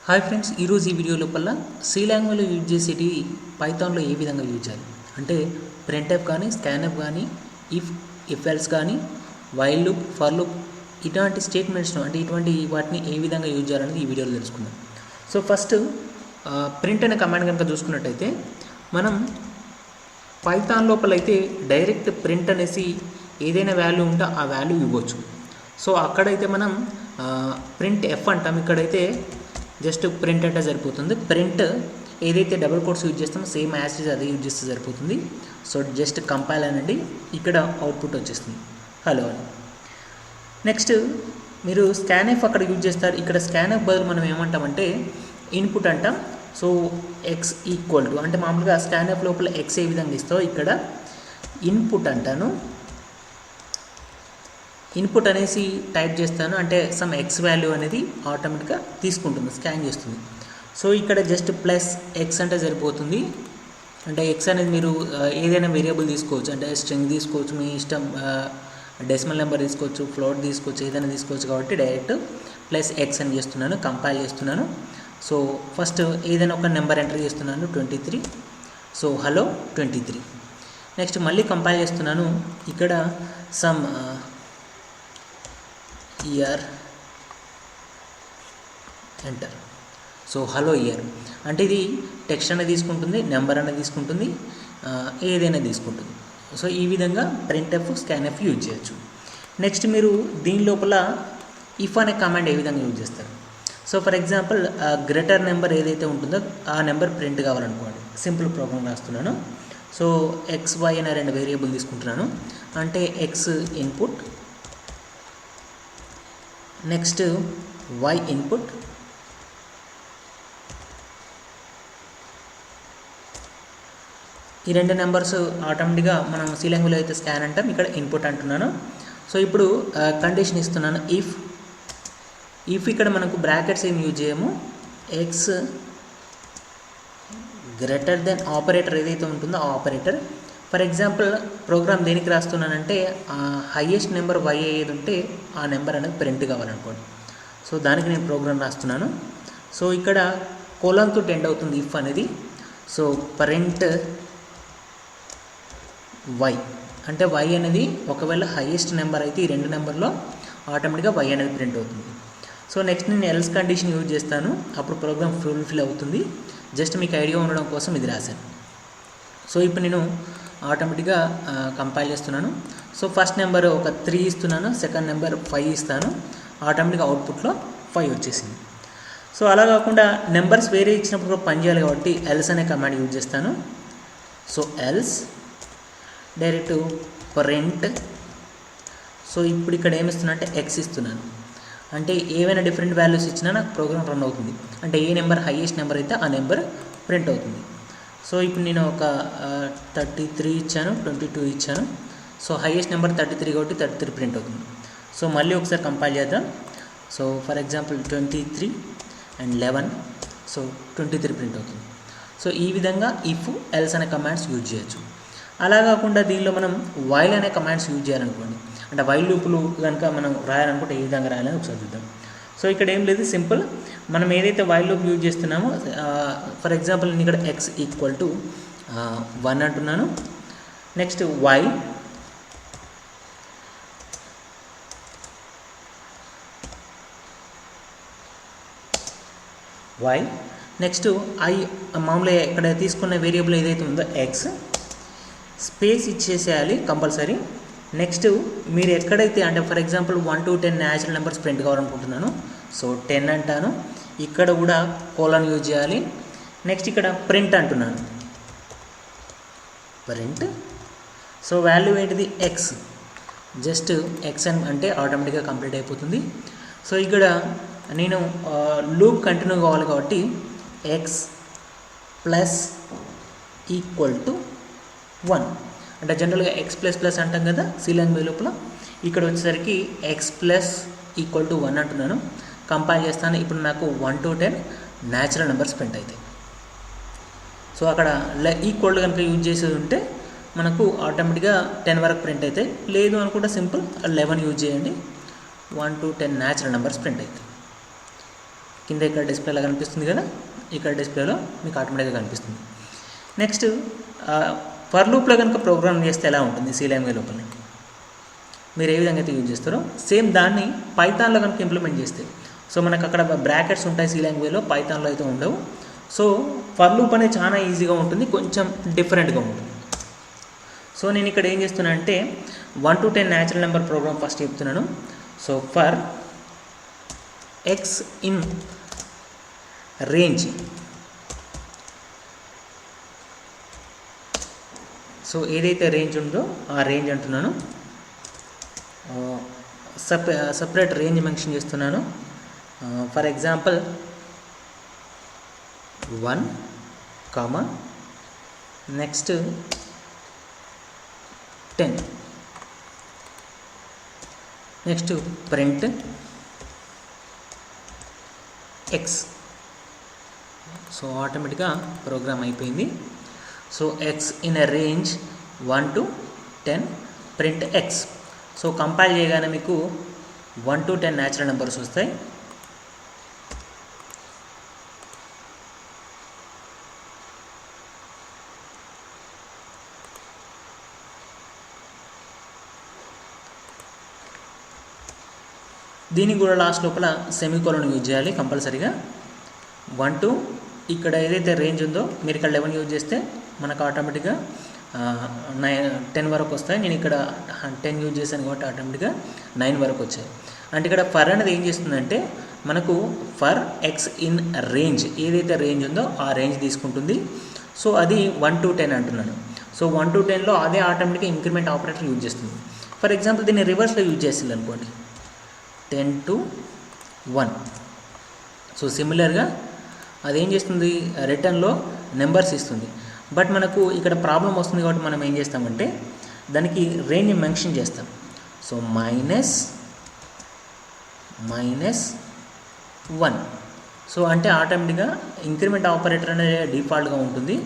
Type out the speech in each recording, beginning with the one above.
Hi friends, ఈరోజు ఈ video లోపల సి లాంగ్వేజ్లో యూజ్ చేసేటివి పైథాన్లో ఏ విధంగా యూజ్ చేయాలి అంటే ప్రింట్ఎఫ్ కానీ స్కాన్ఎఫ్ కానీ ఇఫ్ ఎల్స్ కానీ వైల్ లూప్ ఫర్ లూప్ ఇటువంటి స్టేట్మెంట్స్ను అంటే ఇటువంటి వాటిని ఏ విధంగా యూజ్ చేయాలనేది ఈ వీడియోలో తెలుసుకుందాం. సో ఫస్ట్ ప్రింట్ అనే కమాండ్ కనుక చూసుకున్నట్టయితే మనం పైథాన్ లోపల అయితే డైరెక్ట్ ప్రింట్ అనేసి ఏదైనా వాల్యూ ఉంటే ఆ వాల్యూ ఇవ్వచ్చు. సో అక్కడైతే మనం ప్రింట్ ఎఫ్ అంటాం, ఇక్కడైతే జస్ట్ ప్రింట్ అంటే సరిపోతుంది. ప్రింట్ ఏదైతే డబుల్ కోట్స్ యూజ్ చేస్తామో సేమ్ యాజ్ ఇస్ అదే యూజ్ చేస్తే సరిపోతుంది. సో జస్ట్ కంపైల్ అనండి, ఇక్కడ అవుట్పుట్ వచ్చేస్తుంది హలో అని. నెక్స్ట్ మీరు స్కాన్ఎఫ్ అక్కడ యూజ్ చేస్తారు, ఇక్కడ స్కాన్ఎఫ్ బదులు మనం ఏమంటామంటే ఇన్పుట్ అంటాం. సో ఎక్స్ ఈక్వల్ టు అంటే మామూలుగా స్కాన్ఎఫ్ లోపల ఎక్స్ ఏ విధంగా ఇస్తావు ఇక్కడ ఇన్పుట్ అంటాను. ఇన్పుట్ అనేసి టైప్ చేస్తాను అంటే సమ్ ఎక్స్ వాల్యూ అనేది ఆటోమేటిక్గా తీసుకుంటుంది, స్కాన్ చేస్తుంది. సో ఇక్కడ జస్ట్ ప్లస్ ఎక్స్ అంటే సరిపోతుంది. అంటే ఎక్స్ అనేది మీరు ఏదైనా వేరియబుల్ తీసుకోవచ్చు, అంటే స్ట్రింగ్ తీసుకోవచ్చు, మీ ఇష్టం, డెసిమల్ నెంబర్ తీసుకోవచ్చు, ఫ్లోట్ తీసుకోవచ్చు, ఏదైనా తీసుకోవచ్చు. కాబట్టి డైరెక్ట్ ప్లస్ ఎక్స్ అని చేస్తున్నాను, కంపైల్ చేస్తున్నాను. సో ఫస్ట్ ఏదైనా ఒక నెంబర్ ఎంటర్ చేస్తున్నాను 23. So hello 23. నెక్స్ట్ మళ్ళీ కంపైల్ చేస్తున్నాను, ఇక్కడ some year enter. So hello year అంటే ఇది టెక్స్ట్ అనేది తీసుకుంటుంది, నెంబర్ అనేది తీసుకుంటుంది, ఏదైనా తీసుకుంటుంది. సో ఈ విధంగా ప్రింట్ఎఫ్ స్కాన్ఎఫ్ యూజ్ చేయొచ్చు. నెక్స్ట్ మీరు దీని లోపల ఇఫ్ అనే కమాండ్ ఏ విధంగా యూజ్ చేస్తారు. So for example greater number ఏదైతే ఉంటుందో ఆ నెంబర్ ప్రింట్ కావాలనుకోండి, సింపుల్ ప్రోగ్రామ్ రాస్తున్నాను. సో ఎక్స్ వై అనే రెండు వేరియబుల్ తీసుకుంటున్నాను, అంటే X input, next y input, ఈ రెండు నెంబర్స్ ఆటోమేటిక్గా మనం సి లాంగ్వేజ్లో అయితే స్కాన్ అంటాం, ఇక్కడ ఇన్పుట్ అంటున్నాను. సో ఇప్పుడు కండిషన్ ఇస్తున్నాను ఇఫ్ ఇక్కడ మనకు బ్రాకెట్స్ ఏం యూజ్ చేయము, ఎక్స్ గ్రేటర్ దెన్ ఆపరేటర్ ఏదైతే ఉంటుందో ఆ ఆపరేటర్. ఫర్ ఎగ్జాంపుల్ ప్రోగ్రామ్ దేనికి రాస్తున్నానంటే హైయెస్ట్ నెంబర్ వై ఏది ఉంటే ఆ నెంబర్ అనేది ప్రింట్ కావాలనుకోండి. సో దానికి నేను ప్రోగ్రామ్ రాస్తున్నాను. సో ఇక్కడ కోలన్తో ఎండ్ అవుతుంది ఇఫ్ అనేది. సో ప్రింట్ వై అంటే వై అనేది ఒకవేళ హైయెస్ట్ నెంబర్ అయితే ఈ రెండు నెంబర్లో ఆటోమేటిక్గా వై అనేది ప్రింట్ అవుతుంది. సో నెక్స్ట్ నేను ఎల్స్ కండిషన్ యూజ్ చేస్తాను, అప్పుడు ప్రోగ్రామ్ ఫుల్ఫిల్ అవుతుంది. జస్ట్ మీకు ఐడియా ఉండడం కోసం ఇది రాశాను. సో ఇప్పుడు నేను ఆటోమేటిక్గా కంపైల్ చేస్తున్నాను. సో ఫస్ట్ నెంబర్ ఒక 3 ఇస్తున్నాను, సెకండ్ నెంబర్ 5 ఇస్తాను, ఆటోమేటిక్గా అవుట్పుట్లో 5 వచ్చేసింది. సో అలా కాకుండా నెంబర్స్ వేరే ఇచ్చినప్పుడు కూడా పని చేయాలి కాబట్టి ఎల్స్ అనే కమాండ్ యూజ్ చేస్తాను. So else direct print. So ఇప్పుడు ఇక్కడ ఏమి ఇస్తున్నా అంటే ఎక్స్ ఇస్తున్నాను, అంటే ఏవైనా డిఫరెంట్ వాల్యూస్ ఇచ్చినా నాకు ప్రోగ్రామ్ రన్ అవుతుంది. అంటే ఏ నెంబర్ హైయెస్ట్ నెంబర్ అయితే ఆ నెంబర్ ప్రింట్ అవుతుంది. సో ఇప్పుడు నేను ఒక 33 ఇచ్చాను, 22 ఇచ్చాను. సో హైయెస్ట్ నెంబర్ 33 కాబట్టి 33 ప్రింట్ అవుతుంది. సో మళ్ళీ ఒకసారి కంపైల్ చేద్దాం. So for example 23 and 11. So 23 print అవుతుంది. సో ఈ విధంగా ఇఫ్ ఎల్స్ అనే కమాండ్స్ యూజ్ చేయొచ్చు. అలా కాకుండా దీనిలో మనం వైల్ అనే కమాండ్స్ యూజ్ చేయాలనుకోండి, అంటే వైల్ లూపులు కనుక మనం రాయాలనుకుంటే ఏ విధంగా రాయాలని ఒకసారి చూద్దాం. సో ఇక్కడ ఏం లేదు, సింపుల్ మనం ఏదైతే వైల్ లూప్ యూజ్ చేస్తున్నామో ఫర్ ఎగ్జాంపుల్ నేను ఇక్కడ ఎక్స్ ఈక్వల్ టు 1 అంటున్నాను. నెక్స్ట్ వైల్ నెక్స్ట్ ఐ మామూలుగా ఇక్కడ తీసుకున్న వేరియబుల్ ఏదైతే ఉందో ఎక్స్ స్పేస్ ఇచ్చేసేయాలి కంపల్సరీ. నెక్స్ట్ మీరు ఎక్కడైతే అంటే for example 1 to 10 natural numbers print కావాలనుకుంటున్నాను, సో 10 అంటాను, ఇక్కడ కూడా కోలన్ యూజ్ చేయాలి. నెక్స్ట్ ఇక్కడ ప్రింట్ అంటున్నాను, ప్రింట్. సో వాల్యూ ఏంటిది ఎక్స్, జస్ట్ ఎక్స్ అంటే ఆటోమేటిక్గా కంప్లీట్ అయిపోతుంది. సో ఇక్కడ నేను లూప్ కంటిన్యూ కావాలి కాబట్టి ఎక్స్ ప్లస్ ఈక్వల్ టు 1 అంటే జనరల్గా ఎక్స్ ప్లస్ ప్లస్ అంటాం కదా సి లాంగ్వేజ్ లోపల. ఇక్కడ వచ్చేసరికి ఎక్స్ ప్లస్ ఈక్వల్ టు 1 అంటున్నాను, కంపైల్ చేస్తాను. ఇప్పుడు నాకు 1 to 10 న్యాచురల్ నెంబర్స్ ప్రింట్ అవుతాయి. సో అక్కడ ఈక్వల్ కనుక యూజ్ చేసేది ఉంటే మనకు ఆటోమేటిక్గా 10 వరకు ప్రింట్ అవుతాయి. లేదు అనుకుంటే సింపుల్ 11 యూజ్ చేయండి, 1 to 10 న్యాచురల్ నెంబర్స్ ప్రింట్ అవుతాయి. కింద ఇక్కడ డిస్ప్లేలో కనిపిస్తుంది కదా, ఇక్కడ డిస్ప్లేలో మీకు ఆటోమేటిక్గా కనిపిస్తుంది. నెక్స్ట్ ఫర్ లూప్లో కనుక ప్రోగ్రామ్ చేస్తే ఎలా ఉంటుంది సి లాంగ్వేజ్ లోపల మీరు ఏ విధంగా అయితే యూజ్ చేస్తారో సేమ్ దాన్ని పైథాన్లో కనుక ఇంప్లిమెంట్ చేస్తే, సో మనకు అక్కడ బ్రాకెట్స్ ఉంటాయి సి లాంగ్వేజ్లో, పైథాన్లో అయితే ఉండవు. సో ఫర్ లూప్ అనేది చాలా ఈజీగా ఉంటుంది, కొంచెం డిఫరెంట్గా ఉంటుంది. సో నేను ఇక్కడ ఏం చేస్తున్నా అంటే 1 to 10 natural number program first చెప్తున్నాను. So for x in range, so ఏదైతే రేంజ్ ఉందో ఆ రేంజ్ అంటున్నాను, సపరేట్ రేంజ్ మెన్షన్ చేస్తున్నాను. For example 1, next 10, next print x. So ఆటోమేటిక్గా ప్రోగ్రామ్ అయిపోయింది. So x in a range 1 to 10 print x. So compile చేయగానే మీకు 1 to 10 న్యాచురల్ నెంబర్స్ వస్తాయి. దీనికి కూడా లాస్ట్ లోపల సెమీకోలన్ యూజ్ చేయాలి కంపల్సరీగా. 1 to ఇక్కడ ఏదైతే రేంజ్ ఉందో మీరు ఇక్కడ 11 యూజ్ చేస్తే మనకు ఆటోమేటిక్గా 10 వరకు వస్తాయి. నేను ఇక్కడ 10 యూజ్ చేశాను కాబట్టి ఆటోమేటిక్గా 9 వరకు వచ్చాయి. అంటే ఇక్కడ ఫర్ అనేది ఏం చేస్తుందంటే మనకు ఫర్ ఎక్స్ ఇన్ రేంజ్, ఏదైతే రేంజ్ ఉందో ఆ రేంజ్ తీసుకుంటుంది. సో అది 1 to 10 అంటున్నాను. సో 1 to 10లో అదే ఆటోమేటిక్గా ఇంక్రిమెంట్ ఆపరేటర్ యూజ్ చేస్తుంది. ఫర్ ఎగ్జాంపుల్ దీన్ని రివర్స్లో యూజ్ చేస్తుంది అనుకోండి, 10 to 1. సో సిమిలర్గా అదేం చేస్తుంది, రిటర్న్లో నెంబర్స్ ఇస్తుంది. బట్ మనకు ఇక్కడ ప్రాబ్లం వస్తుంది కాబట్టి మనం ఏం చేస్తామంటే దానికి రేంజ్ మెన్షన్ చేస్తాం. So minus 1. సో అంటే ఆటోమేటిక్గా ఇంక్రిమెంట్ ఆపరేటర్ అనేది డిఫాల్ట్గా ఉంటుంది.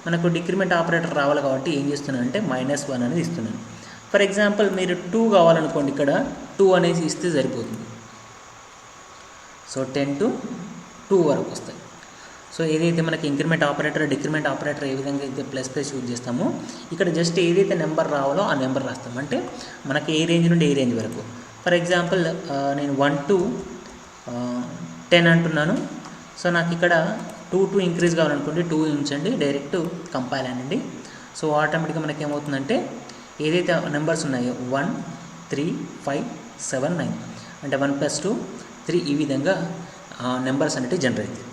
మనకు డిక్రిమెంట్ ఆపరేటర్ రావాలి కాబట్టి ఏం చేస్తున్నాను అంటే -1 అనేది ఇస్తున్నాను. ఫర్ ఎగ్జాంపుల్ మీరు 2 కావాలనుకోండి, ఇక్కడ 2 అనేసి ఇస్తే సరిపోతుంది. సో 10 to 2 వరకు వస్తాయి. సో ఏదైతే మనకి ఇంక్రిమెంట్ ఆపరేటర్ డిక్రిమెంట్ ఆపరేటర్ ఏ విధంగా అయితే ప్లస్ యూజ్ చేస్తామో ఇక్కడ జస్ట్ ఏదైతే నెంబర్ రావాలో ఆ నెంబర్ రాస్తాం. అంటే మనకి ఏ రేంజ్ నుండి ఏ రేంజ్ వరకు. ఫర్ ఎగ్జాంపుల్ నేను 1 to 10 అంటున్నాను. సో నాకు ఇక్కడ 2 to ఇంక్రీజ్ కావాలనుకోండి, 2 ఉంచండి, డైరెక్ట్ కంపైల్ అనండి. సో ఆటోమేటిక్గా మనకి ఏమవుతుందంటే ఏదైతే నెంబర్స్ ఉన్నాయో 1, 3, 5, 7, 9 అంటే 1 + 2, 3 ఈ విధంగా నెంబర్స్ అనేవి జనరేట్ అవుతాయి.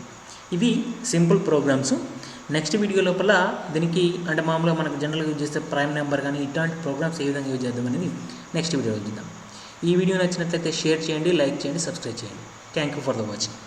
ఇవి సింపుల్ ప్రోగ్రామ్స్. నెక్స్ట్ వీడియో లోపల దీనికి అంటే మామూలుగా మనకు జనరల్గా యూజ్ చేస్తే ప్రైమ్ నెంబర్ కానీ ఇట్లాంటి ప్రోగ్రామ్స్ ఏ విధంగా యూజ్ చేద్దాం అనేది నెక్స్ట్ వీడియోలో చూద్దాం. ఈ వీడియో నచ్చినట్లయితే షేర్ చేయండి, లైక్ చేయండి, సబ్స్క్రైబ్ చేయండి. Thank you for the watching.